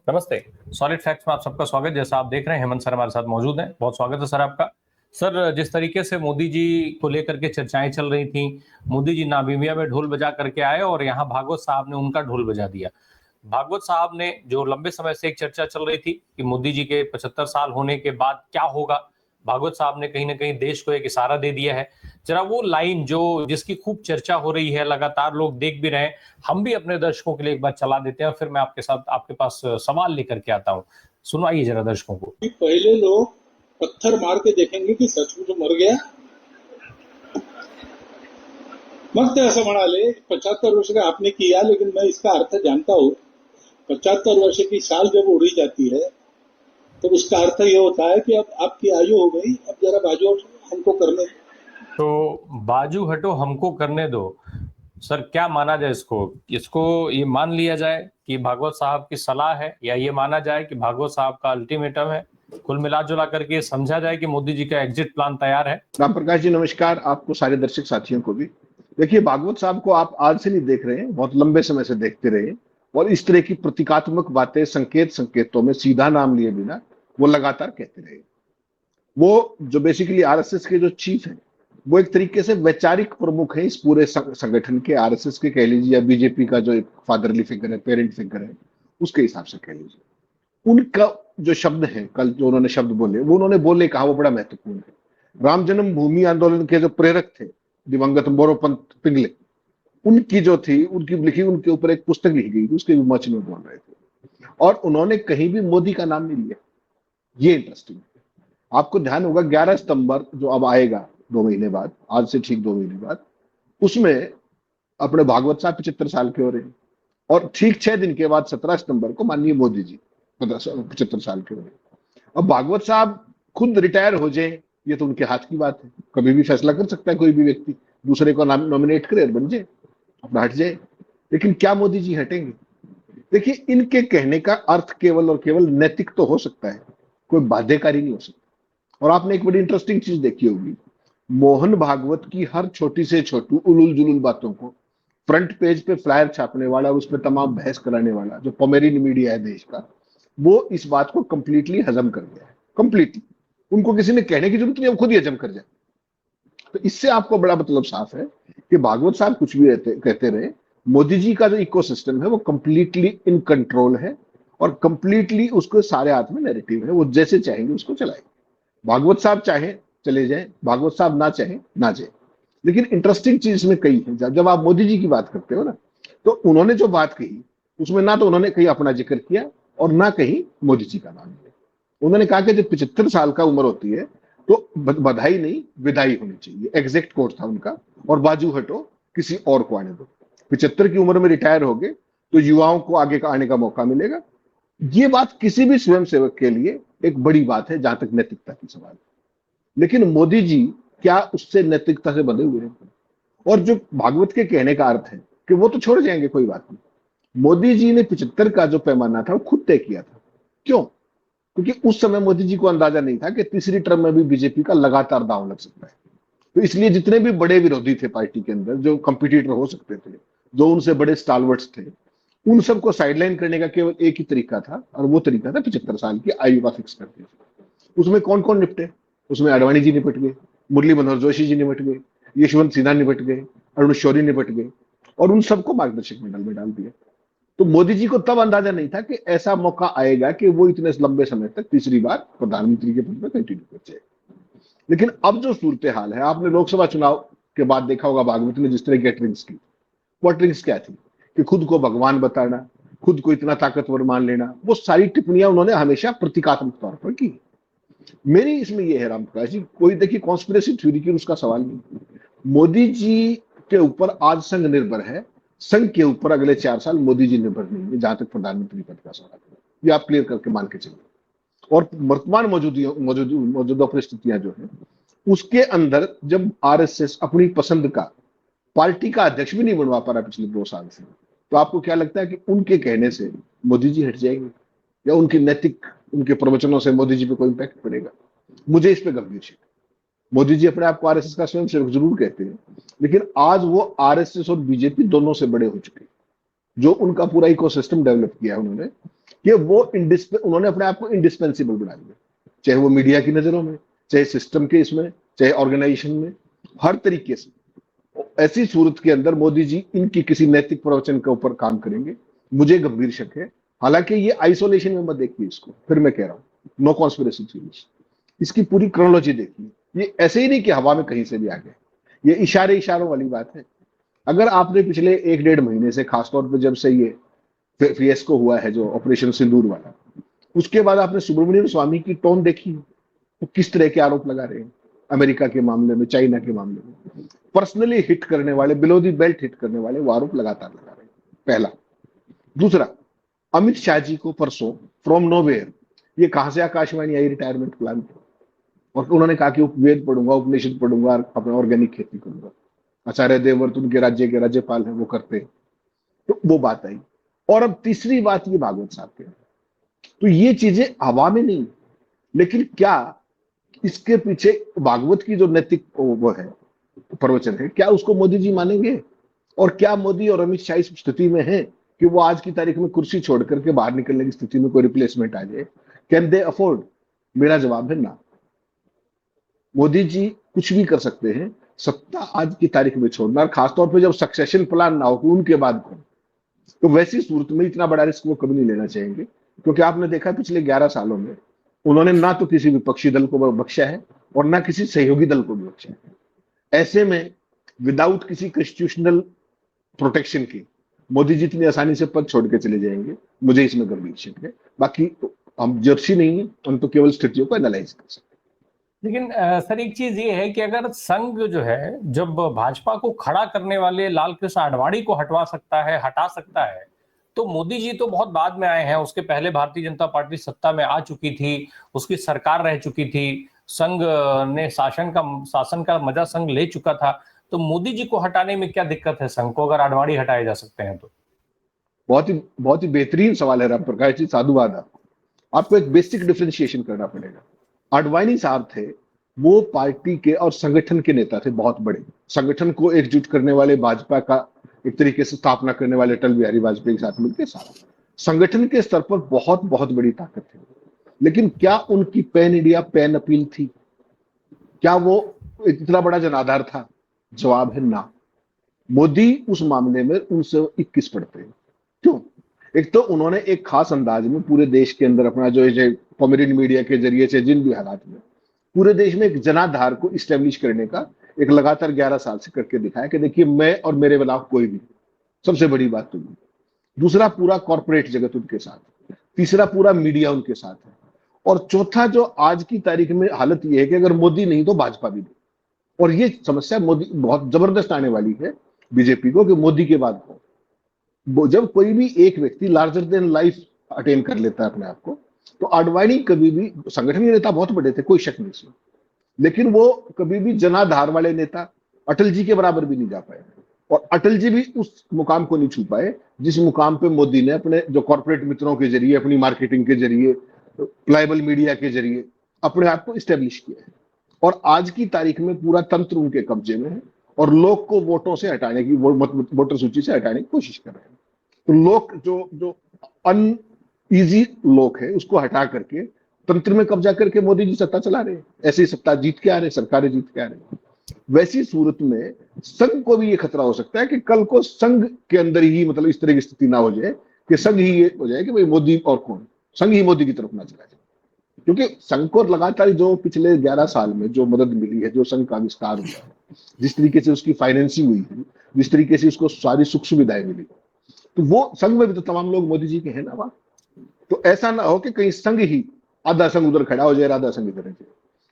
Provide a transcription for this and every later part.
नमस्ते। Solid facts में आप सबका स्वागत। जैसा आप देख रहे हैं हेमंत सर हमारे साथ मौजूद हैं। बहुत स्वागत है सर आपका। सर, जिस तरीके से मोदी जी को लेकर के चर्चाएं चल रही थी, मोदी जी नामीबिया में ढोल बजा करके आए और यहाँ भागवत साहब ने उनका ढोल बजा दिया। भागवत साहब ने जो लंबे समय से एक चर्चा चल रही थी कि मोदी जी के 75 साल होने के बाद क्या होगा, भागवत साहब ने कहीं ना कहीं देश को एक इशारा दे दिया है। जरा वो लाइन जो जिसकी खूब चर्चा हो रही है, लगातार लोग देख भी रहे हैं, हम भी अपने दर्शकों के लिए एक बार चला देते हैं, फिर मैं आपके साथ आपके पास सवाल लेकर के आता हूँ। सुनवाइए जरा दर्शकों को। पहले लोग पत्थर मार के देखेंगे कि सचमुच मर गया, मग ते असं म्हणाले 75 वर्ष का आपने किया, लेकिन मैं इसका अर्थ जानता हूँ। 75 वर्ष की साल जब उड़ी जाती है तो उसका अर्थ ये होता है कि अब आपकी आयु हो गई, अब जरा बाजू हमको करने दो। तो बाजू हटो हमको करने दो। सर, क्या माना जाए इसको? इसको ये मान लिया जाए कि भागवत साहब की सलाह है, या ये माना जाए कि भागवत साहब का अल्टीमेटम है? कुल मिला जुला करके समझा जाए कि मोदी जी का एग्जिट प्लान तैयार है। राम प्रकाश जी नमस्कार, आपको सारे दर्शक साथियों को भी। देखिए, भागवत साहब को आप आज से नहीं देख रहे हैं, बहुत लंबे समय से देखते रहे, और इस तरह की प्रतीकात्मक बातें संकेतों में सीधा नाम लिए बिना वो लगातार कहते रहे। वो जो बेसिकली आरएसएस के जो चीफ हैं, वो एक तरीके से वैचारिक प्रमुख है इस पूरे संगठन के, आरएसएस के कह लीजिए, या बीजेपी का जो एक फादरली फिगर है, पेरेंट फिगर है, उसके हिसाब से कह लीजिए। उनका जो शब्द है, कल जो उन्होंने शब्द बोले, वो उन्होंने बोले कहा, वो बड़ा महत्वपूर्ण है। राम जन्मभूमि आंदोलन के जो प्रेरक थे, दिवंगत मोरोपंत पिंगले, उनकी जो थी, उनकी लिखी, उनके ऊपर एक पुस्तक लिखी गई थी, उसके विमोचन में बोल रहे थे, और उन्होंने कहीं भी मोदी का नाम नहीं लिया। ये इंटरेस्टिंग है। आपको ध्यान होगा 11 सितंबर जो अब आएगा 2 महीने बाद, आज से ठीक 2 महीने बाद, उसमें अपने भागवत साहब 75 साल के हो रहे हैं, और ठीक 6 दिन के बाद 17 सितंबर को माननीय मोदी जी 75 साल के हो रहे हैं। अब भागवत साहब खुद रिटायर हो जाए, ये तो उनके हाथ की बात है। कभी भी फैसला कर सकता है कोई भी व्यक्ति, दूसरे को नॉमिनेट करे और बन जाए, अपना हट जाए। लेकिन क्या मोदी जी हटेंगे? देखिए, इनके कहने का अर्थ केवल और केवल नैतिक तो हो सकता है, कोई बाध्यकारी नहीं हो सकता। और आपने एक बड़ी इंटरेस्टिंग चीज देखी होगी, मोहन भागवत की हर छोटी से छोटी उलूल जुलूल बातों को फ्रंट पेज पे फ्लायर छापने वाला, उसमें तमाम बहस कराने वाला जो पोमेरियन मीडिया है देश का, वो इस बात को कंप्लीटली हजम कर गया है। कंप्लीटली उनको किसी ने कहने की जरूरत नहीं, वो खुद ही हजम कर जाए। तो इससे आपको बड़ा मतलब साफ है कि भागवत साहब कुछ भी कहते रहे, मोदी जी का जो इकोसिस्टम है वो कंप्लीटली इन कंट्रोल है, और कंप्लीटली उसको सारे हाथ में नैरेटिव है, वो जैसे चाहेंगे उसको चलाएंगे। भागवत साहब चाहे चले जाए, भागवत साहब ना चाहे ना जाए। लेकिन इंटरेस्टिंग चीज इसमें कही है, जब आप मोदी जी की बात करते हो ना, तो उन्होंने जो बात कही उसमें ना तो उन्होंने कहीं अपना जिक्र किया और ना कहीं मोदी जी का नाम लिया। उन्होंने कहा कि जब 75 साल का उम्र होती है तो बधाई नहीं विदाई होनी चाहिए, एग्जैक्ट कोट था उनका, और बाजू हटो किसी और को आने दो। 75 की उम्र में रिटायर हो गए तो युवाओं को आगे का आने का मौका मिलेगा। ये बात किसी भी स्वयंसेवक के लिए एक बड़ी बात है, जहां तक नैतिकता की सवाल है। लेकिन मोदी जी क्या उससे नैतिकता से बंधे हुए हैं? और जो भागवत के कहने का अर्थ है कि वो तो छोड़ जाएंगे, कोई बात नहीं, मोदी जी ने 75 का जो पैमाना था वो खुद तय किया था। क्यों? क्योंकि उस समय मोदी जी को अंदाजा नहीं था कि तीसरी टर्म में भी बीजेपी का लगातार दांव लग सकता है। तो इसलिए जितने भी बड़े विरोधी थे पार्टी के अंदर, जो कंपिटिटर हो सकते थे, जो उनसे बड़े स्टालवर्ट्स थे, उन सबको साइडलाइन करने का केवल एक ही तरीका था, और वो तरीका था 75 साल की आयु का फिक्स कर दिया। उसमें कौन कौन निपटे? उसमें आडवाणी जी निपट गए, मुरली मनोहर जोशी जी निपट गए, यशवंत सिन्हा निपट गए, अरुण शौरी निपट गए, और उन सबको मार्गदर्शक मंडल में डाल दिया। तो मोदी जी को तब अंदाजा नहीं था कि ऐसा मौका आएगा कि वो इतने लंबे समय तक तीसरी बार प्रधानमंत्री के पद पर कंटिन्यू कर जाए। लेकिन अब जो सूरत हाल है, आपने लोकसभा चुनाव के बाद देखा होगा भागवत ने जिस तरह गैटरिंग्स की, वो ड्रिंक्स क्या थी कि खुद को भगवान बताना, खुद को इतना ताकतवर मान लेना, वो सारी टिप्पणियां उन्होंने हमेशा प्रतीकात्मक तौर पर की। मेरी इसमें यह है राम प्रकाश जी, कोई देखिए कॉन्स्पिरेसी थ्योरी की उसका सवाल नहीं। मोदी जी के ऊपर आज संघ निर्भर है, संघ के ऊपर अगले 4 साल मोदी जी निर्भर नहीं है, जहां तक प्रधानमंत्री पद का सवाल है। ये आप क्लियर करके मान के चलिए। और वर्तमान मौजूदा परिस्थितियां जो है, उसके अंदर जब आरएसएस अपनी पसंद का पार्टी का अध्यक्ष भी नहीं बनवा पा रहा पिछले 2 साल से, तो आपको क्या लगता है कि उनके कहने से मोदी जी हट जाएंगे, या उनकी नैतिक, उनके प्रवचनों से मोदी जी पे कोई इंपैक्ट पड़ेगा? मुझे इस पे गंभीर शक। मोदी जी अपने आप को आरएसएस का स्वयंसेवक जरूर कहते हैं, लेकिन आज वो आरएसएस और बीजेपी दोनों से बड़े हो चुके हैं। जो उनका पूरा इकोसिस्टम डेवलप किया है उन्होंने, कि वो उन्होंने अपने आप को इंडिस्पेंसिबल बना दिया, चाहे वो मीडिया की नजरों में, चाहे सिस्टम के इसमें, चाहे ऑर्गेनाइजेशन में, हर तरीके से। ऐसी सूरत के अंदर मोदी जी इनकी किसी नैतिक प्रवचन के ऊपर काम करेंगे, मुझे गंभीर शक है। हालांकि ये आइसोलेशन में मत देखिए इसको, फिर मैं कह रहा हूं नो कॉन्स्पिरेसी थ्योरीज, इसकी पूरी क्रोनोलॉजी देखिए। ये ऐसे ही नहीं कि हवा में कहीं से भी आ गए, ये इशारों वाली बात है। अगर आपने पिछले 1-1.5 महीने से, खासतौर पर जब से ये फिएस्को हुआ है जो ऑपरेशन सिंदूर वाला, उसके बाद आपने सुब्रमण्यम स्वामी की टोन देखी, वो किस तरह के आरोप लगा रहे हैं अमेरिका के मामले में, चाइना के मामले में, पर्सनली हिट करने वाले, बिलो दी बेल्ट हिट करने वाले वो आरोप लगातार लगा रहे हैं, पहला। दूसरा, अमित शाह जी को परसों फ्रॉम नोवेयर, ये कहां से आकाशवाणी आई रिटायरमेंट प्लान पे, और उन्होंने कहा कि वेद पढ़ूंगा, उपनिषद पढ़ूंगा, अपना ऑर्गेनिक खेती करूंगा। आचार्य देवव्रत उनके राज्य के राज्यपाल हैं, वो करते हैं, तो वो बात आई। और अब तीसरी बात ये भागवत साहब के, तो ये चीजें हवा में नहीं, लेकिन क्या इसके पीछे भागवत की जो नैतिक वो है प्रवचन है, क्या उसको मोदी जी मानेंगे? और क्या मोदी और अमित शाह इस स्थिति में है कि वो आज की तारीख में कुर्सी छोड़ करके बाहर निकलने की स्थिति में कोई रिप्लेसमेंट आ जाए? Can they afford? मेरा जवाब है ना। मोदी जी कुछ भी कर सकते हैं, सत्ता आज की तारीख में छोड़ना, और खासतौर पर जब सक्सेशन प्लान ना हो कि उनके बाद कौन, तो वैसी सूरत में इतना बड़ा रिस्क वो कभी नहीं लेना चाहेंगे। क्योंकि आपने देखा पिछले 11 सालों में उन्होंने ना तो किसी विपक्षी दल को बख्शा है और ना किसी सहयोगी दल को भी बख्शा है। ऐसे में विदाउट किसी कॉन्स्टिट्यूशनल प्रोटेक्शन की मोदी जी इतनी आसानी से पद छोड़ के चले जाएंगे, मुझे इसमें गंभीर शक है। बाकी हम जर्सी नहीं है, हम तो केवल स्थितियों को एनालाइज कर सकते हैं। लेकिन सर एक चीज ये है कि अगर संघ जो है जब भाजपा को खड़ा करने वाले लाल कृष्ण आडवाणी को हटा सकता है, तो मोदी जी तो बहुत बाद में आए हैं। उसके पहले भारतीय जनता पार्टी सत्ता में आ चुकी थी, उसकी सरकार रह चुकी थी, संघ ने शासन का मजा संघ ले चुका था। तो मोदी जी को हटाने में क्या दिक्कत है संघ को, अगर आडवाणी हटाए जा सकते हैं तो? बहुत ही बेहतरीन सवाल है राम प्रकाश जी, साधुवाद। आपको एक बेसिक डिफरेंशिएशन करना पड़ेगा। आडवाणी साहब थे, वो पार्टी के और संगठन के नेता थे, बहुत बड़े संगठन को एकजुट करने वाले, भाजपा का एक तरीके से स्थापना करने वाले अटल बिहारी वाजपेयी के साथ मिलकर सारा संगठन के स्तर पर बहुत बहुत बड़ी ताकत है। लेकिन क्या उनकी पैन इंडिया पैन अपील थी? क्या वो इतना बड़ा जनाधार था? जवाब है ना। मोदी उस मामले में उनसे 21 पढ़ते हैं। क्यों? एक तो उन्होंने एक खास अंदाज में पूरे देश के अंदर अपना जो कॉमरेड मीडिया के जरिए से जिन भी हालात में पूरे देश में एक जनाधार को इस्टेब्लिश करने का एक लगातार 11 साल से करके दिखाया कि देखिए मैं और मेरे खिलाफ कोई भी, सबसे बड़ी बात तो ये। दूसरा, पूरा कॉर्पोरेट जगत उनके साथ। तीसरा, पूरा मीडिया उनके साथ है। और चौथा, जो आज की तारीख में हालत यह है कि अगर मोदी नहीं तो भाजपा भी नहीं। और ये समस्या मोदी बहुत जबरदस्त आने वाली है बीजेपी को कि मोदी के बाद जब कोई भी एक व्यक्ति लार्जर देन लाइफ अटेन कर लेता है अपने आप को, तो आडवाणी कभी भी, संगठन के नेता बहुत बड़े थे, कोई शक नहीं इसमें, लेकिन वो कभी भी जनाधार वाले नेता अटल जी के बराबर भी नहीं जा पाए। और अटल जी भी उस मुकाम को नहीं छू पाए जिस मुकाम पे मोदी ने अपने जो कॉर्पोरेट मित्रों के जरिए, अपनी मार्केटिंग के जरिए, प्लाइबल मीडिया के जरिए अपने आप को स्टेब्लिश किया है। और आज की तारीख में पूरा तंत्र उनके कब्जे में है और लोग को वोटों से हटाने की, वोटर सूची से हटाने की कोशिश कर रहे हैं। तो लोग जो अनईजी लोग है उसको हटा करके तंत्र में कब्जा करके मोदी जी सत्ता चला रहे हैं। ऐसी सत्ता जीत के आ रहे, सरकारें जीत के आ रही। वैसी सूरत में संघ को भी ये खतरा हो सकता है कि कल को संघ के अंदर ही मतलब इस तरह की स्थिति ना हो जाए कि संघ ही ये हो जाए कि भाई मोदी और कौन, संघ ही मोदी की तरफ ना चला जाए। क्योंकि संघ को लगातार जो पिछले 11 साल में जो मदद मिली है, जो संघ का विस्तार हुआ है, जिस तरीके से उसकी फाइनेंसिंग हुई है, जिस तरीके से उसको सारी सुख सुविधाएं मिली, तो वो संघ में भी तो तमाम लोग मोदी जी के हैं ना वहां। तो ऐसा ना हो कि कहीं संघ ही आधा संघ उधर खड़ा हो जाए, आधा संघ इधर रह जाए।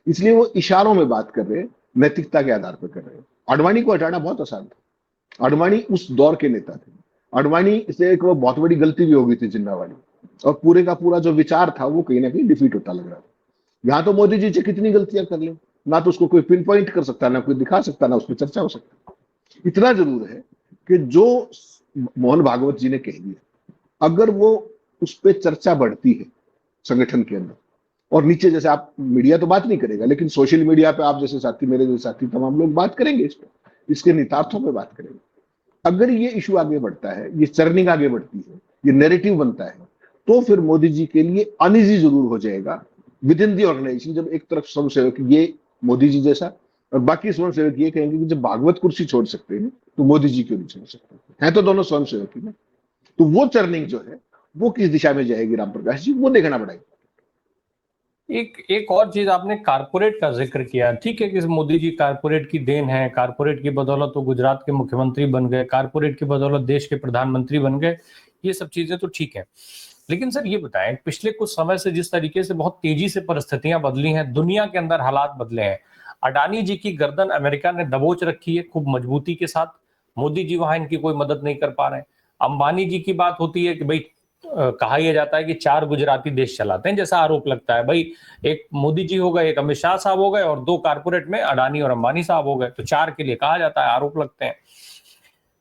इसलिए वो इशारों में बात कर रहे हैं, नैतिकता के आधार पर कर रहे हैं। आडवाणी को हटाना बहुत आसान था। आडवाणी उस दौर के नेता थे। आडवाणी से एक वो बहुत बड़ी गलती भी हो गई थी जिन्ना वाली, और पूरे का पूरा जो विचार था वो कहीं ना कहीं डिफीट होता लग रहा था। यहाँ तो मोदी जी से कितनी गलतियां कर ले, ना तो उसको कोई पिन पॉइंट कर सकता, ना कोई दिखा सकता, ना उस पर चर्चा हो सकता। इतना जरूर है कि जो मोहन भागवत जी ने कह दिया, अगर वो उस पर चर्चा बढ़ती है संगठन के अंदर और नीचे, जैसे आप मीडिया तो बात नहीं करेगा, लेकिन सोशल मीडिया पे आप जैसे साथी, मेरे जैसे साथी तमाम लोग बात करेंगे इस पर, इसके निहितार्थों पे बात करेंगे। अगर ये इशू आगे बढ़ता है, ये चर्निंग आगे बढ़ती है, ये नैरेटिव बनता है, तो फिर मोदी जी के लिए अनइजी जरूर हो जाएगा विद इन दी ऑर्गेनाइजेशन, जब एक तरफ स्वयंसेवक ये मोदी जी जैसा और बाकी स्वयंसेवक ये कहेंगे कि जब भागवत कुर्सी छोड़ सकते हैं तो मोदी जी क्यों नहीं छोड़ सकते हैं, तो दोनों स्वयंसेवक ही ना। तो वो टर्निंग जो है वो किस दिशा में जाएगी राम प्रकाश जी, वो देखना पड़ेगा। एक और चीज, आपने कारपोरेट का जिक्र किया। ठीक है कि मोदी जी कारपोरेट की देन है, कारपोरेट की बदौलत वो गुजरात के मुख्यमंत्री बन गए, कारपोरेट की बदौलत देश के प्रधानमंत्री बन गए, ये सब चीजें तो ठीक है। लेकिन सर ये बताएं, पिछले कुछ समय से जिस तरीके से बहुत तेजी से परिस्थितियां बदली हैं, दुनिया के अंदर हालात बदले हैं, अडानी जी की गर्दन अमेरिका ने दबोच रखी है खूब मजबूती के साथ। मोदी जी वहां इनकी कोई मदद नहीं कर पा रहे हैं। अंबानी जी की बात होती है कि भाई कहा यह जाता है कि 4 गुजराती देश चलाते हैं, जैसा आरोप लगता है। भाई एक मोदी जी हो गए, एक अमित शाह साहब हो गए, और 2 कारपोरेट में अडानी और अंबानी साहब हो गए, तो 4 के लिए कहा जाता है, आरोप लगते हैं।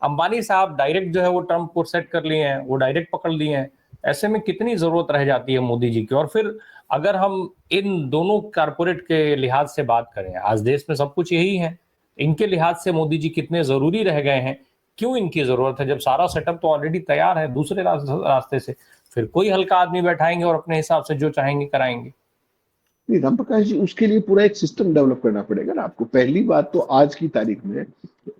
अंबानी साहब डायरेक्ट जो है वो ट्रंप को सेट कर लिए हैं, वो डायरेक्ट पकड़ लिए हैं। ऐसे में कितनी जरूरत रह जाती है मोदी जी की? और फिर अगर हम इन दोनों कारपोरेट के लिहाज से बात करें, आज देश में सब कुछ यही है, इनके लिहाज से मोदी जी कितने जरूरी रह गए हैं? क्यों इनकी जरूरत है, जब सारा सेटअप तो ऑलरेडी तैयार है दूसरे रास्ते से? फिर कोई हल्का आदमी बैठाएंगे और अपने हिसाब से जो चाहेंगे कराएंगे। नहीं राम प्रकाश जी, उसके लिए पूरा एक सिस्टम डेवलप करना पड़ेगा ना आपको। पहली बात तो आज की तारीख में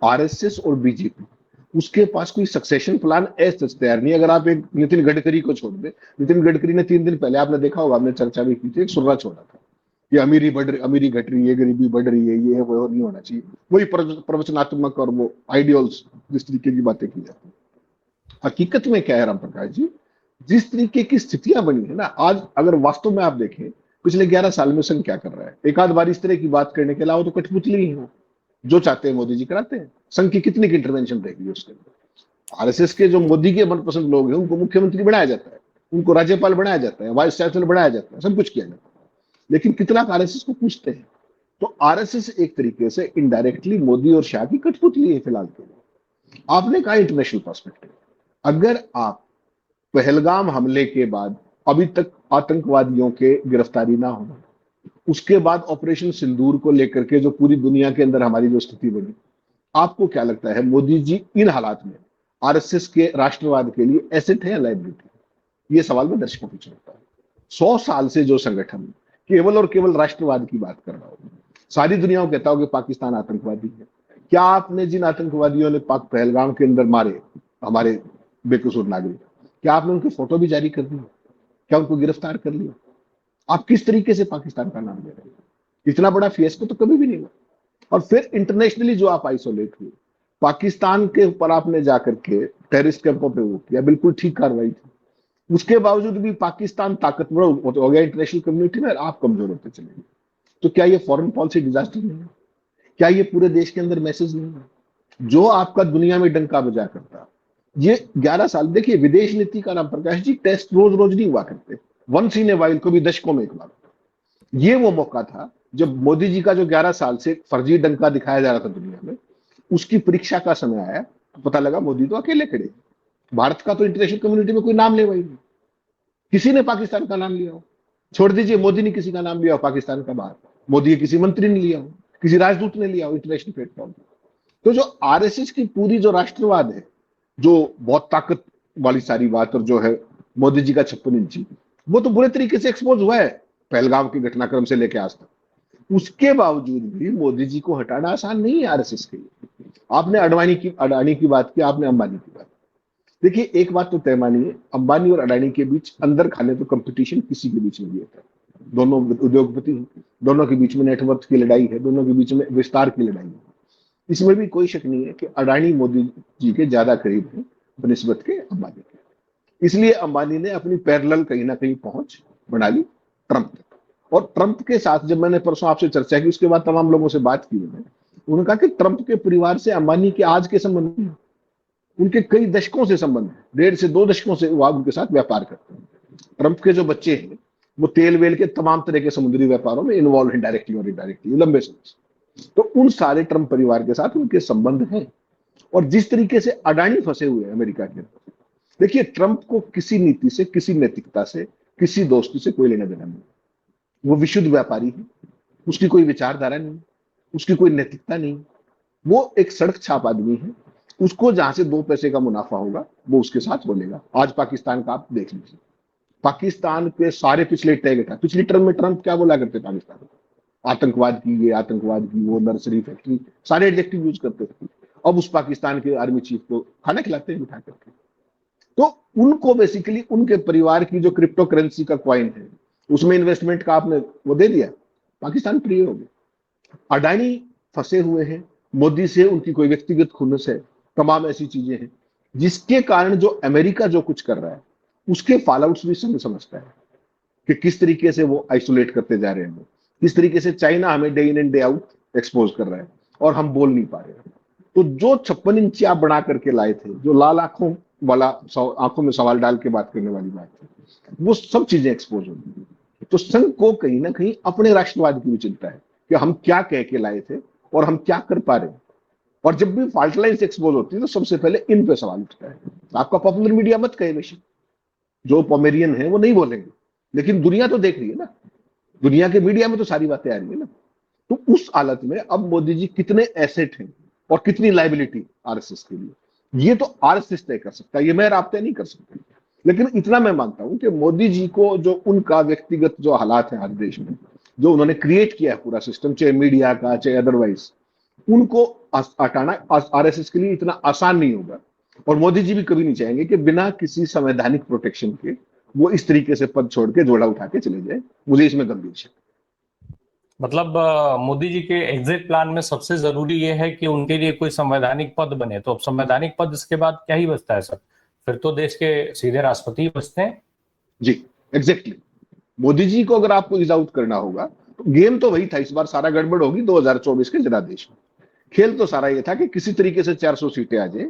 आरएसएस और बीजेपी, उसके पास कोई सक्सेशन प्लान ऐसा तैयार नहीं। अगर आप एक नितिन गडकरी को छोड़ दें, नितिन गडकरी ने 3 दिन पहले, आपने देखा होगा, आपने चर्चा भी की थी, एक सुर्रा छोड़ा था कि अमीरी बढ़ रही, अमीरी घट रही है, गरीबी बढ़ रही है, ये है वो नहीं होना चाहिए। वही प्रवचनात्मक और वो आइडियल्स जिस तरीके की बातें की जाती है। हकीकत में क्या है राम प्रकाश जी, जिस तरीके की स्थितियां बनी है ना आज, अगर वास्तव में आप देखें पिछले 11 साल में संघ क्या कर रहा है, एक आध बार इस तरह की बात करने के अलावा तो कठपुतली ही हो, जो चाहते हैं मोदी जी कराते हैं। संघ की कितनी इंटरवेंशन रहेगी उसके अंदर? आरएसएस के जो मोदी के मनपसंद लोग हैं उनको मुख्यमंत्री बनाया जाता है, उनको राज्यपाल बनाया जाता है, वाइस चांसलर बनाया जाता है, सब कुछ किया जाता है, लेकिन कितना आरएसएस को पूछते हैं? तो आरएसएस एक तरीके से इनडायरेक्टली मोदी और शाह की कठपुतली है फिलहाल के लिए। आपने कहा इंटरनेशनल पर्सपेक्टिव, अगर आप पहलगाम हमले के बाद अभी तक आतंकवादियों के गिरफ्तारी ना हो, उसके बाद ऑपरेशन सिंदूर को लेकर के जो पूरी दुनिया के अंदर हमारी जो स्थिति बनी, आपको क्या लगता है मोदी जी इन हालात में आरएसएस के राष्ट्रवाद के लिए एसेट है या लायबिलिटी? ये सवाल मैं दर्शकों को पूछता हूं। 100 साल से जो संगठन केवल और केवल राष्ट्रवाद की बात कर रहा हो, सारी दुनिया को कहता हो कि पाकिस्तान आतंकवादी है, क्या आपने जिन आतंकवादियों ने पाक पहलगाम के अंदर मारे हमारे बेकसूर नागरिक, क्या आपने उनकी फोटो भी जारी कर दी? क्या उनको गिरफ्तार कर लिया? आप किस तरीके से पाकिस्तान का नाम ले रहे हैं? इतना बड़ा फियस्को तो कभी भी नहीं हुआ। और फिर इंटरनेशनली जो आप आइसोलेट हुए, पाकिस्तान के ऊपर आपने जाकर के टेररिस्ट कैंपों पे वो किया, बिल्कुल ठीक कार्रवाई थी, उसके बावजूद भी पाकिस्तान ताकतवर हो गया इंटरनेशनल कम्युनिटी में, आप कमजोर होते चले गए। तो क्या ये फॉरेन पॉलिसी डिजास्टर नहीं है? क्या ये पूरे देश के अंदर मैसेज नहीं है जो आपका दुनिया में डंका बजा करता? ये 11 साल देखिए, विदेश नीति का राम प्रकाश जी टेस्ट रोज रोज नहीं हुआ करते, वंस इन ए वाइल को भी दशकों में एक बार। ये वो मौका था जब मोदी जी का जो 11 साल से फर्जी डंका दिखाया जा रहा था दुनिया में, उसकी परीक्षा का समय आया तो पता लगा मोदी तो अकेले खड़े। भारत का तो इंटरनेशनल कम्युनिटी में कोई नाम ले वही नहीं, किसी ने पाकिस्तान का नाम लिया हो, छोड़ दीजिए मोदी ने किसी का नाम लिया हो पाकिस्तान का बाहर, मोदी के किसी मंत्री ने लिया हो, किसी राजदूत ने लिया हो इंटरनेशनल प्लेटफॉर्म। तो जो आरएसएस की पूरी जो राष्ट्रवाद है, जो बहुत ताकत वाली सारी बात, और जो है मोदी जी का 56 इंची, वो तो बुरे तरीके से एक्सपोज हुआ है पहलगाम के घटनाक्रम से लेकर आज तक। उसके बावजूद भी मोदी जी को हटाना आसान नहीं है आरएसएस के लिए। आपने अडानी की बात की, आपने अंबानी की बात। देखिए एक बात तो तय मानिए, अंबानी और अडानी के बीच अंदर खाने तो कंपटीशन किसी के बीच में नहीं होता। दोनों उद्योगपति हैं, दोनों के बीच में नेटवर्क की लड़ाई है, दोनों के बीच में विस्तार की लड़ाई है। इसमें भी कोई शक नहीं है कि अडानी मोदी जी के ज्यादा करीब है बनिस्बत के अंबानी के। इसलिए अंबानी ने अपनी पैरेलल कहीं ना कहीं पहुंच बना ली ट्रंप तक। और ट्रंप के साथ जब मैंने परसों आपसे चर्चा की, उसके बाद तमाम लोगों से बात की, उन्होंने कहा कि ट्रंप के परिवार से अंबानी के आज के संबंध नहीं, उनके कई दशकों से संबंध है, 1.5 से 2 दशकों से वो उनके साथ व्यापार करते हैं। ट्रंप के जो बच्चे हैं वो तेल वेल के तमाम तरह के समुद्री व्यापारों में इन्वॉल्व है, डायरेक्टली और इनडायरेक्टली, लंबे समय से। तो उन सारे ट्रंप परिवार के साथ उनके संबंध हैं। और जिस तरीके से अडानी फंसे हुए हैं अमेरिका के अंदर, देखिए ट्रंप को किसी नीति से, किसी नैतिकता से, किसी दोस्ती से कोई लेना देना नहीं। वो विशुद्ध व्यापारी है, उसकी कोई विचारधारा नहीं, उसकी कोई नैतिकता नहीं, वो एक सड़क छाप आदमी है। उसको जहां से 2 पैसे का मुनाफा होगा वो उसके साथ बोलेगा। आज पाकिस्तान का आप देख लीजिए, पाकिस्तान के सारे पिछले टैग था। पिछली टर्म में ट्रंप क्या बोला करते पाकिस्तान को, आतंकवाद की, ये आतंकवाद की, वो नर्सरी फैक्ट्री, सारे एडजेक्टिव यूज करते थे। अब उस पाकिस्तान के आर्मी चीफ को खाना खिलाते हैं बिठा करके। तो उनको बेसिकली उनके परिवार की जो क्रिप्टो करेंसी का कॉइन है उसमें इन्वेस्टमेंट का आपने वो दे दिया, पाकिस्तान प्रिय हो गया। अडानी फंसे हुए हैं, मोदी से उनकी कोई व्यक्तिगत खुन्नस है, तमाम ऐसी चीजें हैं जिसके कारण जो अमेरिका जो कुछ कर रहा है उसके फॉलआउट्स भी समझता है कि किस तरीके से वो आइसोलेट करते जा रहे हैं, किस तरीके से चाइना हमें day in and day out expose कर रहा है और हम बोल नहीं पा रहे हैं। तो जो 56 इंची आप बना करके लाए थे, जो लाल आंखों वाला आंखों में सवाल डाल के बात करने वाली बात थी, वो सब चीजें एक्सपोज होगी। तो संघ को कहीं ना कहीं अपने राष्ट्रवाद की भी चिंता है कि हम क्या कह के लाए थे और हम क्या कर पा रहे हैं। और जब भी फॉल्ट लाइन्स एक्सपोज होती है तो सबसे पहले इन पे सवाल उठता है। आपका पॉपुलर मीडिया मत कहे बेशक, जो पोमेरियन है वो नहीं बोलेंगे, लेकिन दुनिया तो देख रही है ना, दुनिया के मीडिया में तो सारी बातें आ रही है ना। तो उस हालत में अब मोदी जी कितने एसेट हैं और कितनी लाइबिलिटी आरएसएस के लिए, ये तो आरएसएस तय कर सकता है, ये मैं आप तय नहीं कर सकता। लेकिन इतना मैं मानता हूं कि मोदी जी को जो उनका व्यक्तिगत जो हालात है हर देश में, जो उन्होंने क्रिएट किया है पूरा सिस्टम, चाहे मीडिया का चाहे अदरवाइज, उनको हटाना आरएसएस के लिए इतना आसान नहीं होगा। और मोदी जी भी कभी नहीं चाहेंगे कि बिना किसी संवैधानिक प्रोटेक्शन के वो इस तरीके से पद छोड़ के जोड़ा उठा के चले जाए। मुझे इसमें गंभीर शक। मतलब मोदी जी के एग्जिट प्लान में सबसे जरूरी ये है कि उनके लिए कोई संवैधानिक पद बने। तो अब संवैधानिक पद इसके बाद क्या ही बचता है सर? फिर तो देश के सीधे राष्ट्रपति बचते हैं। जी एग्जैक्टली। मोदी जी को अगर आपको इज आउट करना होगा तो गेम तो वही था, इस बार सारा गड़बड़ होगी 2024 के जनादेश में। खेल तो सारा ये था कि किसी तरीके से 400 सीटें आ जाए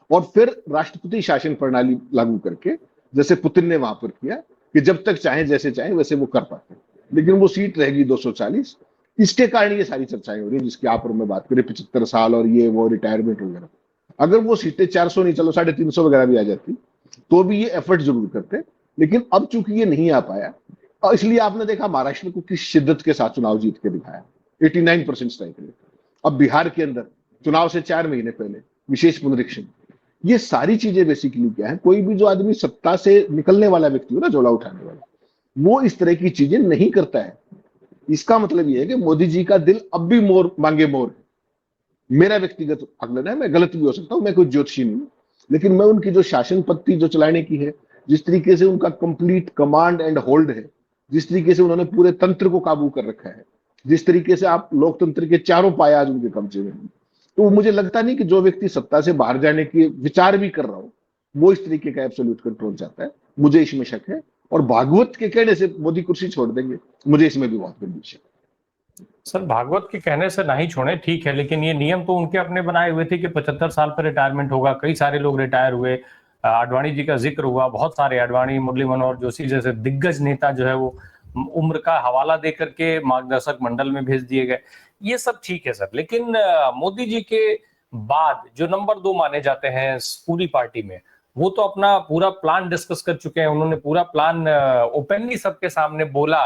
और फिर राष्ट्रपति शासन प्रणाली लागू करके, जैसे पुतिन ने वहां पर किया कि जब तक चाहे जैसे चाहे वैसे वो कर पाते, लेकिन वो सीट रहेगी 240। इसके कारण ये सारी चर्चाएं हो रही है जिसकी आप और मैं बात करें, 75 साल और ये वो रिटायरमेंट वगैरह। अगर वो सीटें 400 नहीं, चलो 350 वगैरह भी आ जाती तो भी ये एफर्ट जरूर करते। लेकिन अब चूंकि ये नहीं आ पाया, और इसलिए आपने देखा महाराष्ट्र को किस शिद्दत के साथ चुनाव जीत के दिखाया, 89% स्ट्राइक रेट। अब बिहार के अंदर चुनाव से 4 महीने पहले विशेष पुनरीक्षण, ये सारी चीजें बेसिकली क्या है, कोई भी जो आदमी सत्ता से निकलने वाला व्यक्ति हो ना, जोड़ा उठाने वाला, वो इस तरह की चीजें नहीं करता है। इसका मतलब ये है कि मोदी जी का दिल अब भी मोर मांगे मोर है। मेरा व्यक्तिगत आकलन है, मैं गलत भी हो सकता हूं, मैं कोई ज्योतिषी नहीं हूं, लेकिन मैं उनकी जो शासन पत्ति जो चलाने की है, जिस तरीके से उनका कंप्लीट कमांड एंड होल्ड है, जिस तरीके से उन्होंने पूरे तंत्र को काबू कर रखा है, जिस तरीके से आप लोकतंत्र के चारों पाया आज उनके कब्जे में, तो मुझे लगता नहीं कि जो व्यक्ति सत्ता से बाहर जाने के विचार भी कर रहा हो वो इस तरीके का एब्सोल्यूट कंट्रोल चाहता है। मुझे इसमें शक है। और भागवत के कहने से मोदी कुर्सी छोड़ देंगे, मुझे इसमें भी बहुत गंभीर शक है। सर भागवत के कहने से नहीं छोड़े ठीक है, लेकिन ये नियम तो उनके अपने बनाए हुए थे कि 75 साल पर रिटायरमेंट होगा। कई सारे लोग रिटायर हुए, आडवाणी जी का जिक्र हुआ, बहुत सारे आडवाणी, मुरली मनोहर जोशी जैसे दिग्गज नेता जो है वो उम्र का हवाला दे करके मार्गदर्शक मंडल में भेज दिए गए। ये सब ठीक है सर, लेकिन मोदी जी के बाद जो नंबर 2 माने जाते हैं पूरी पार्टी में, वो तो अपना पूरा प्लान डिस्कस कर चुके हैं। उन्होंने पूरा प्लान ओपनली सबके सामने बोला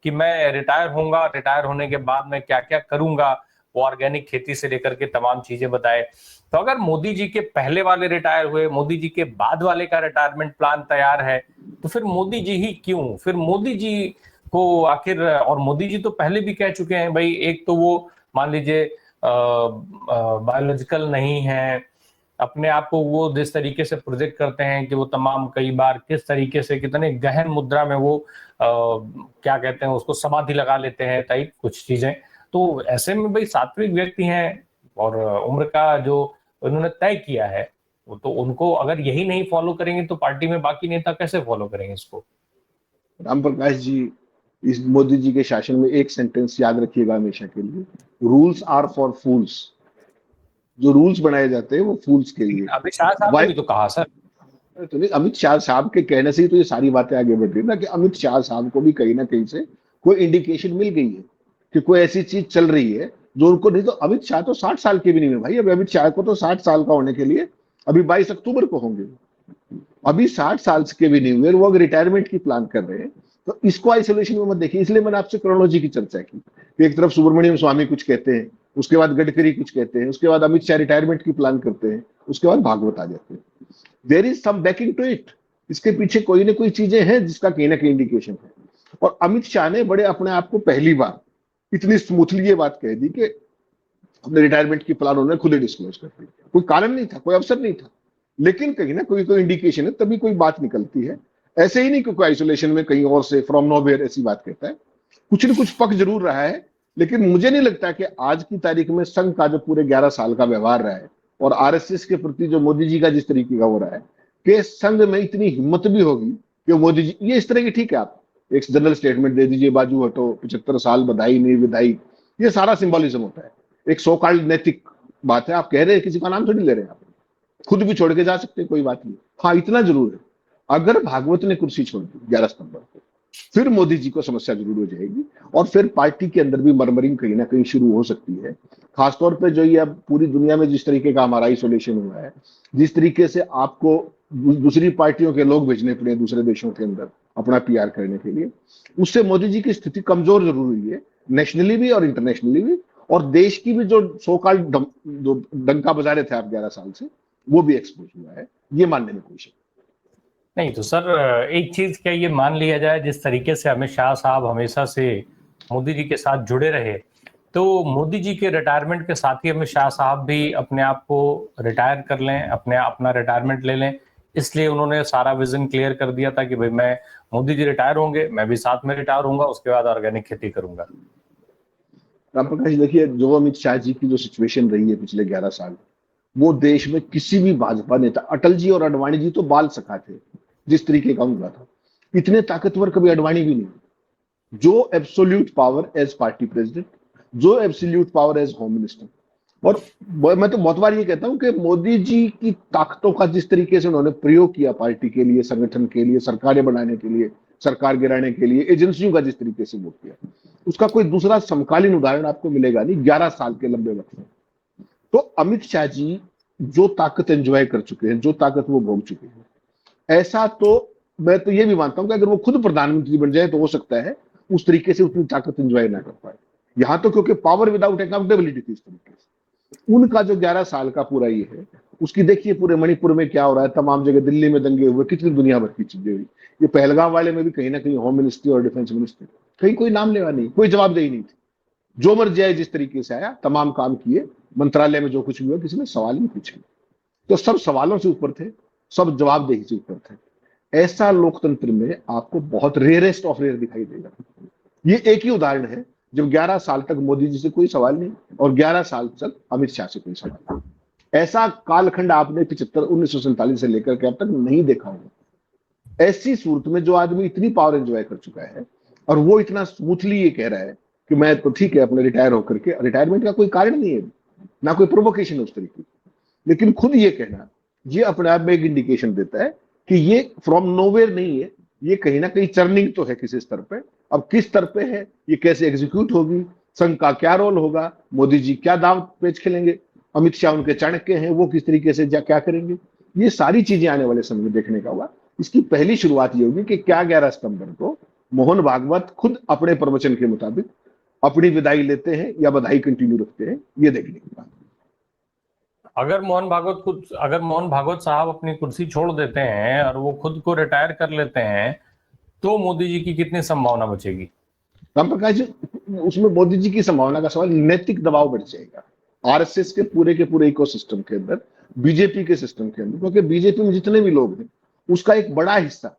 कि मैं रिटायर होऊंगा, रिटायर होने के बाद मैं क्या क्या करूंगा, वो ऑर्गेनिक खेती से लेकर के तमाम चीजें बताए। तो अगर मोदी जी के पहले वाले रिटायर हुए, मोदी जी के बाद वाले का रिटायरमेंट प्लान तैयार है, तो फिर मोदी जी ही क्यों? फिर मोदी जी को आखिर, और मोदी जी तो पहले भी कह चुके हैं भाई, एक तो वो मान लीजिए बायोलॉजिकल नहीं है, अपने आप को वो जिस तरीके से प्रोजेक्ट करते हैं कि वो तमाम कई बार किस तरीके से कितने गहन मुद्रा में वो क्या कहते हैं उसको समाधि लगा लेते हैं टाइप कुछ चीजें। तो ऐसे में भाई सात्विक व्यक्ति हैं और उम्र का जो उन्होंने तय किया है, वो तो उनको अगर यही नहीं फॉलो करेंगे तो पार्टी में बाकी नेता कैसे फॉलो करेंगे इसको? राम प्रकाश जी, इस मोदी जी के शासन में एक सेंटेंस याद रखिएगा हमेशा के लिए, रूल्स आर फॉर फूल्स। जो रूल्स बनाए जाते हैं वो फूल्स के लिए। अमित शाह साहब ने भी तो कहा सर। तो नहीं, अमित शाह साहब के कहने से ही तो ये सारी बातें आगे बढ़ रही है ना, कि अमित शाह साहब को भी कहीं ना कहीं से कोई इंडिकेशन मिल गई है कि कोई ऐसी चीज चल रही है जो उनको नहीं। तो अमित शाह तो 60 साल के भी नहीं है भाई। अभी अमित शाह को तो 60 साल का होने के लिए अभी 22 अक्टूबर को होंगे, अभी 60 साल के भी नहीं हुए, वो अगर रिटायरमेंट की प्लान कर रहे हैं तो इसको आइसोलेशन में मत देखिए। इसलिए मैंने आपसे क्रोनोलॉजी की चर्चा की कि एक तरफ सुब्रमण्यम स्वामी कुछ कहते हैं, उसके बाद गडकरी कुछ कहते हैं, उसके बाद अमित शाह रिटायरमेंट की प्लान करते हैं, उसके बाद भागवत आ जाते हैं। There is some backing to it. इसके पीछे कोई ना कोई चीजें हैं जिसका कहीं ना कहीं इंडिकेशन है। और अमित शाह ने बड़े अपने आप को पहली बार इतनी स्मूथली ये बात कह दी कि अपने रिटायरमेंट की प्लान उन्होंने खुद ही डिस्क्लोज कर दी। कोई कारण नहीं था, कोई अवसर नहीं था, लेकिन कहीं ना कोई इंडिकेशन है, तभी कोई बात निकलती है। ऐसे ही नहीं कि कोई आइसोलेशन में कहीं और से फ्रॉम नोवेयर ऐसी बात कहता है। कुछ न कुछ पक्ष जरूर रहा है, लेकिन मुझे नहीं लगता कि आज की तारीख में संघ का जो पूरे 11 साल का व्यवहार रहा है और आरएसएस के प्रति जो मोदी जी का जिस तरीके का हो रहा है, कि संघ में इतनी हिम्मत भी होगी कि मोदी जी ये इस तरह की, ठीक है आप एक जनरल स्टेटमेंट दे दीजिए, बाजू हटो, 75 साल बधाई नहीं विदाई, ये सारा सिंबॉलिज्म होता है, एक सो कॉल्ड नैतिक बात है। आप कह रहे हैं, किसी का नाम थोड़ी ले रहे हैं, आप खुद भी छोड़ के जा सकते हैं, कोई बात नहीं। हाँ, इतना जरूर है, अगर भागवत ने कुर्सी छोड़ दी 11 सितंबर को, फिर मोदी जी को समस्या जरूर हो जाएगी और फिर पार्टी के अंदर भी मरमरिंग कहीं ना कहीं शुरू हो सकती है। खासतौर पे जो ये अब पूरी दुनिया में जिस तरीके का हमारा आइसोलेशन हुआ है, जिस तरीके से आपको दूसरी पार्टियों के लोग भेजने पड़े दूसरे देशों के अंदर अपना पीआर करने के लिए, उससे मोदी जी की स्थिति कमजोर जरूर हुई है, नेशनली भी और इंटरनेशनली भी। और देश की भी जो सो कॉल्ड जो डंका बजा रहे थे आप 11 साल से, वो भी एक्सपोज हुआ है, ये मानने में कोई शक नहीं। तो सर एक चीज क्या ये मान लिया जाए, जिस तरीके से अमित शाह साहब हमेशा से मोदी जी के साथ जुड़े रहे, तो मोदी जी के रिटायरमेंट के साथ ही अमित शाह साहब भी अपने आप को रिटायर कर लें, अपना रिटायरमेंट ले लें, इसलिए उन्होंने सारा विजन क्लियर कर दिया था कि भाई मैं मोदी जी रिटायर होंगे, मैं भी साथ में रिटायर होऊंगा, उसके बाद ऑर्गेनिक खेती करूंगा। राम प्रकाश, देखिए जो अमित शाह जी की जो सिचुएशन रही है पिछले 11 साल, वो देश में किसी भी भाजपा नेता, अटल जी और अडवाणी जी तो बाल सखा थे, जिस तरीके का उनका था, इतने ताकतवर कभी अडवाणी भी नहीं। जो absolute power as party president, जो absolute power as home minister. और मैं तो बहुत बार ये कहता हूं कि मोदी जी की ताकतों का जिस तरीके से उन्होंने प्रयोग किया पार्टी के लिए, संगठन के लिए, सरकारें बनाने के लिए, सरकार गिराने के लिए, एजेंसियों का जिस तरीके से वो किया, उसका कोई दूसरा समकालीन उदाहरण आपको मिलेगा नहीं 11 साल के लंबे वक्त में। तो अमित शाह जी जो ताकत एंजॉय कर चुके हैं, जो ताकत वो भोग चुके हैं, ऐसा तो मैं तो ये भी मानता हूं कि अगर वो खुद प्रधानमंत्री बन जाए तो हो सकता है उस तरीके से उतनी ताकत एंजॉय ना कर पाए। यहां तो क्योंकि पावर विदाउट अकाउंटेबिलिटी थी इस तरीके से। उनका जो 11 साल का पूरा ये है, उसकी देखिए पूरे मणिपुर में क्या हो रहा है, तमाम जगह दिल्ली में दंगे हुए, कितनी दुनिया भर की चीजें हुई। ये पहलगाम वाले में भी कहीं ना कहीं होम मिनिस्ट्री और डिफेंस मिनिस्ट्री, कहीं कोई नाम लेवा नहीं, कोई जवाबदेही नहीं थी। जो मर्जी आए जिस तरीके से आया, तमाम काम किए, मंत्रालय में जो कुछ भी हुआ किसी ने सवाल नहीं पूछे। तो सब सवालों से ऊपर थे, सब जवाबदेही से ऊपर थे। ऐसा लोकतंत्र में आपको बहुत रेयरेस्ट ऑफ रेयर दिखाई देगा। ये एक ही उदाहरण है जब 11 साल तक मोदी जी से कोई सवाल नहीं और 11 साल तक अमित शाह से कोई सवाल नहीं। ऐसा कालखंड आपने 1947 से लेकर के अब तक नहीं देखा होगा। ऐसी सूरत में जो आदमी इतनी पावर एंजॉय कर चुका है और वो इतना स्मूथली ये कह रहा है कि मैं तो ठीक है अपने रिटायर होकर के, रिटायरमेंट का कोई कारण नहीं है, ना कोई प्रोवोकेशन है उस तरीके की, लेकिन खुद ये कहना, ये अपने आप में एक इंडिकेशन देता है कि ये फ्रॉम नोवेयर नहीं है, ये कहीं ना कहीं चर्निंग तो है किसी स्तर पे। अब किस स्तर पे है, ये कैसे एग्जीक्यूट होगी, संघ का क्या रोल होगा, मोदी जी क्या दांव पेच खेलेंगे, अमित शाह उनके चाणक्य हैं, वो किस तरीके से क्या करेंगे, ये सारी चीजें आने वाले समय में देखने का होगा। इसकी पहली शुरुआत ये होगी कि क्या 11 सितंबर को मोहन भागवत खुद अपने प्रवचन के मुताबिक अपनी विदाई लेते हैं या बधाई कंटिन्यू रखते हैं, ये देखने की बात। अगर मोहन भागवत साहब अपनी कुर्सी छोड़ देते हैं और वो खुद को रिटायर कर लेते हैं, तो मोदी जी की कितनी संभावना बचेगी? राम प्रकाश जी, उसमें मोदी जी की संभावना का सवाल, नैतिक दबाव बढ़ जाएगा आरएसएस के पूरे इकोसिस्टम के अंदर, बीजेपी के सिस्टम के अंदर, क्योंकि बीजेपी में जितने भी लोग हैं उसका एक बड़ा हिस्सा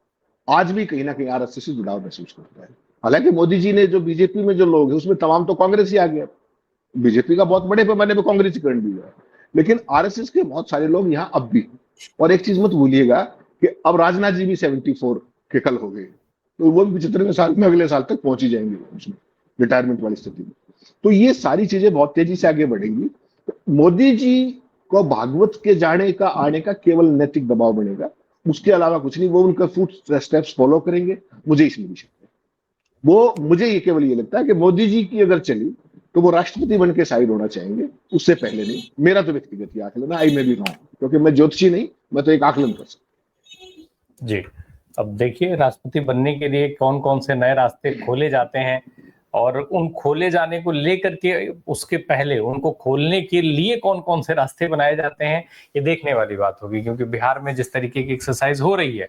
आज भी कहीं ना कहीं आरएसएस से जुड़ाव महसूस करता है। हालांकि मोदी जी ने जो बीजेपी में जो लोग हैं उसमें तमाम तो कांग्रेस ही आ गया, बीजेपी का बहुत बड़े पैमाने पर कांग्रेसीकरण भी हुआ है, लेकिन आरएसएस के बहुत सारे लोग यहाँ अब भी। और एक चीज मत भूलिएगा कि अब राजनाथ जी भी 74 के कल हो गए, तो वो भी 75वें साल में अगले साल तक पहुंच ही जाएंगे उसमें, रिटायरमेंट वाली स्थिति में। तो ये सारी चीजें बहुत तेजी से आगे बढ़ेंगी। तो मोदी जी को भागवत के जाने का आने का केवल नैतिक दबाव बनेगा, उसके अलावा कुछ नहीं। वो उनका फुट स्टेप्स फॉलो करेंगे, मुझे इसमें भी शक है। वो मुझे ये केवल ये लगता है कि मोदी जी की अगर चली तो वो राष्ट्रपति बन के साइड होना चाहेंगे, उससे पहले नहीं। मेरा तो व्यक्तिगत आकलन है, आई में भी रहा, क्योंकि मैं ज्योतिषी नहीं, मैं तो एक आकलन कर सकता। जी, अब देखिए राष्ट्रपति बनने के लिए कौन कौन से नए रास्ते खोले जाते हैं और उन खोले जाने को लेकर के उसके पहले उनको खोलने के लिए कौन कौन से रास्ते बनाए जाते हैं, ये देखने वाली बात होगी। क्योंकि बिहार में जिस तरीके की एक्सरसाइज हो रही है,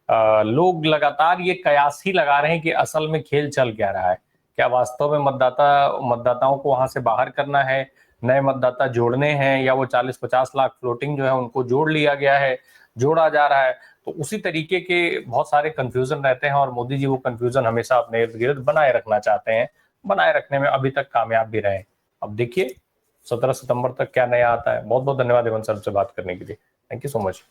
लोग लगातार ये कयास ही लगा रहे हैं कि असल में खेल चल क्या रहा है। क्या वास्तव में मतदाताओं को वहां से बाहर करना है, नए मतदाता जोड़ने हैं, या वो 40-50 लाख फ्लोटिंग जो है उनको जोड़ लिया गया है, जोड़ा जा रहा है। तो उसी तरीके के बहुत सारे कंफ्यूजन रहते हैं और मोदी जी वो कंफ्यूजन हमेशा अपने इर्द गिर्द बनाए रखना चाहते हैं, बनाए रखने में अभी तक कामयाब भी रहे। अब देखिए 17 सितंबर तक क्या नया आता है। बहुत बहुत धन्यवाद हेमंत सर से बात करने के लिए। Thank you so much.